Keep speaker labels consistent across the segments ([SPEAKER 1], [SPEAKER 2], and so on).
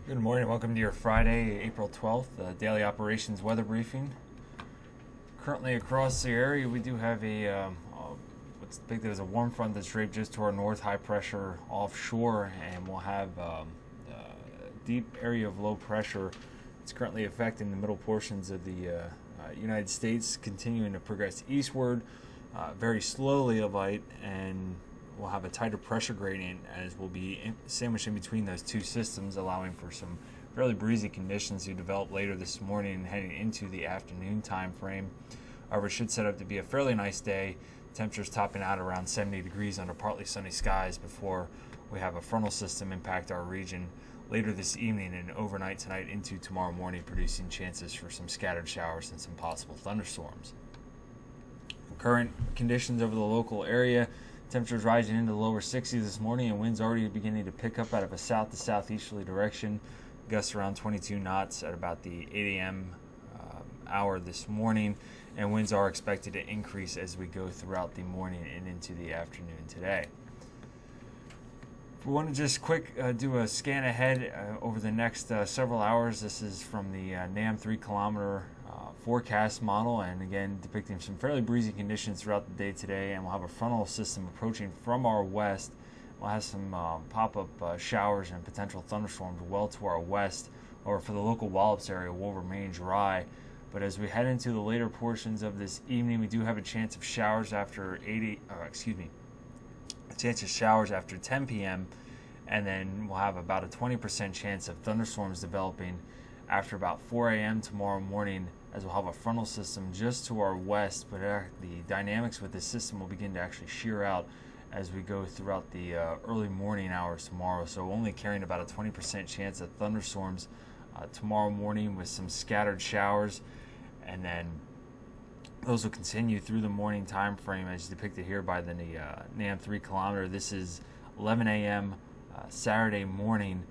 [SPEAKER 1] Good morning. Welcome to your Friday, April 12th, daily operations weather briefing. Currently across the area, we do have what's depicted as a warm front that's draped just to our north, high pressure offshore, and we'll have a deep area of low pressure. It's currently affecting the middle portions of the United States, continuing to progress eastward very slowly of late, and we'll have a tighter pressure gradient as we'll be sandwiched in between those two systems, allowing for some fairly breezy conditions to develop later this morning and heading into the afternoon time frame. However, it should set up to be a fairly nice day. Temperatures topping out around 70 degrees under partly sunny skies before we have a frontal system impact our region later this evening and overnight tonight into tomorrow morning, producing chances for some scattered showers and some possible thunderstorms. Current conditions over the local area: temperatures rising into the lower 60s this morning, and winds already beginning to pick up out of a south to southeasterly direction. Gusts around 22 knots at about the 8 a.m. Hour this morning, and winds are expected to increase as we go throughout the morning and into the afternoon today. If we want to just do a scan ahead over the next several hours, this is from the NAM 3-kilometer forecast model, and again depicting some fairly breezy conditions throughout the day today, and we'll have a frontal system approaching from our west. We'll have some pop-up showers and potential thunderstorms well to our west, or for the local Wallops area will remain dry. But as we head into the later portions of this evening, we do have a chance of showers after 10 p.m. and then we'll have about a 20% chance of thunderstorms developing after about 4 a.m. tomorrow morning, as we'll have a frontal system just to our west, but the dynamics with this system will begin to actually shear out as we go throughout the early morning hours tomorrow. So only carrying about a 20% chance of thunderstorms tomorrow morning with some scattered showers, and then those will continue through the morning time frame as depicted here by the NAM 3-kilometer. This is 11 a.m. Saturday morning,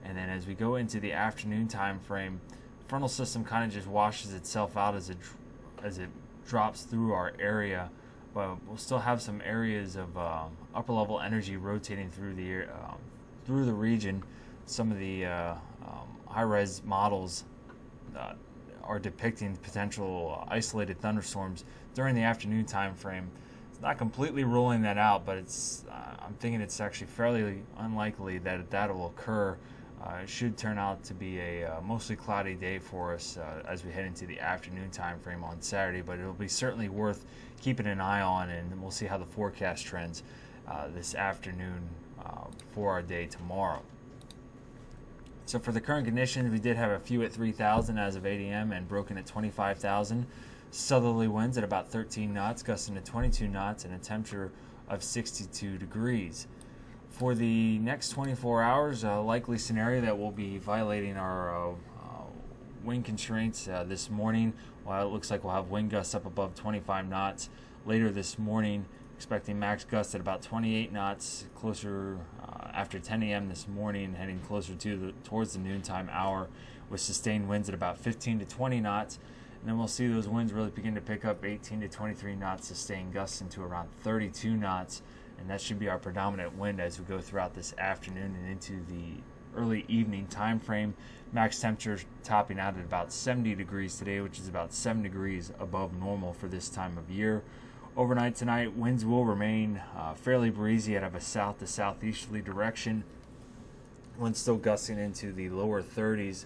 [SPEAKER 1] and then as we go into the afternoon time frame, frontal system kind of just washes itself out as it drops through our area, but we'll still have some areas of upper level energy rotating through the region. Some of the high-res models are depicting potential isolated thunderstorms during the afternoon time frame. It's not completely ruling that out, but I'm thinking it's actually fairly unlikely that will occur. It should turn out to be a mostly cloudy day for us as we head into the afternoon time frame on Saturday, but it'll be certainly worth keeping an eye on, and we'll see how the forecast trends this afternoon for our day tomorrow. So for the current conditions, we did have a few at 3,000 as of 8 a.m. and broken at 25,000. Southerly winds at about 13 knots, gusting to 22 knots, and a temperature of 62 degrees. For the next 24 hours, a likely scenario that we'll be violating our wind constraints this morning. While it looks like we'll have wind gusts up above 25 knots later this morning, expecting max gusts at about 28 knots closer after 10 a.m. this morning, heading closer towards the noontime hour, with sustained winds at about 15 to 20 knots. And then we'll see those winds really begin to pick up 18 to 23 knots, sustained gusts into around 32 knots. And that should be our predominant wind as we go throughout this afternoon and into the early evening time frame. Max temperature topping out at about 70 degrees today, which is about 7 degrees above normal for this time of year. Overnight tonight, winds will remain fairly breezy out of a south to southeasterly direction. Winds still gusting into the lower 30s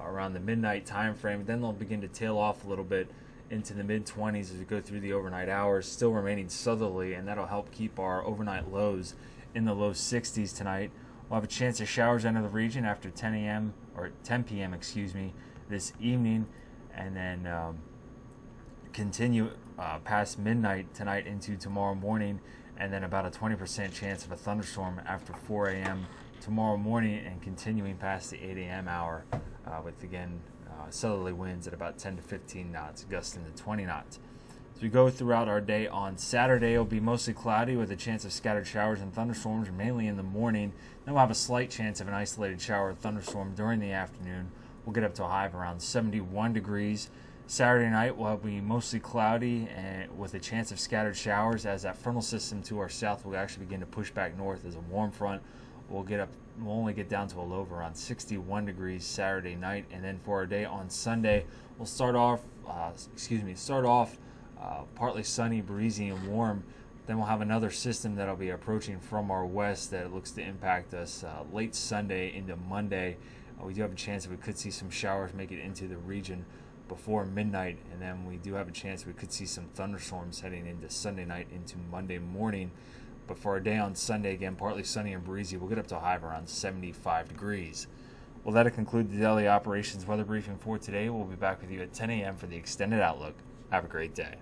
[SPEAKER 1] around the midnight time frame. Then they'll begin to tail off a little bit into the mid-20s as we go through the overnight hours, still remaining southerly, and that'll help keep our overnight lows in the low 60s tonight. We'll have a chance of showers enter the region after 10 p.m. This evening, and then continue past midnight tonight into tomorrow morning, and then about a 20% chance of a thunderstorm after 4 a.m. tomorrow morning, and continuing past the 8 a.m. hour with, again, southerly winds at about 10 to 15 knots, gusting to 20 knots. As we go throughout our day on Saturday, it'll be mostly cloudy with a chance of scattered showers and thunderstorms, mainly in the morning. Then we'll have a slight chance of an isolated shower or thunderstorm during the afternoon. We'll get up to a high of around 71 degrees. Saturday night will be mostly cloudy and with a chance of scattered showers, as that frontal system to our south will actually begin to push back north as a warm front We'll only get down to a low of around 61 degrees Saturday night, and then for our day on Sunday, we'll start off partly sunny, breezy, and warm. Then we'll have another system that'll be approaching from our west that looks to impact us late Sunday into Monday. We do have a chance that we could see some showers make it into the region before midnight, and then we do have a chance we could see some thunderstorms heading into Sunday night into Monday morning. But for our day on Sunday, again, partly sunny and breezy, we'll get up to a high of around 75 degrees. Well, that'll conclude the daily operations weather briefing for today. We'll be back with you at 10 a.m. for the extended outlook. Have a great day.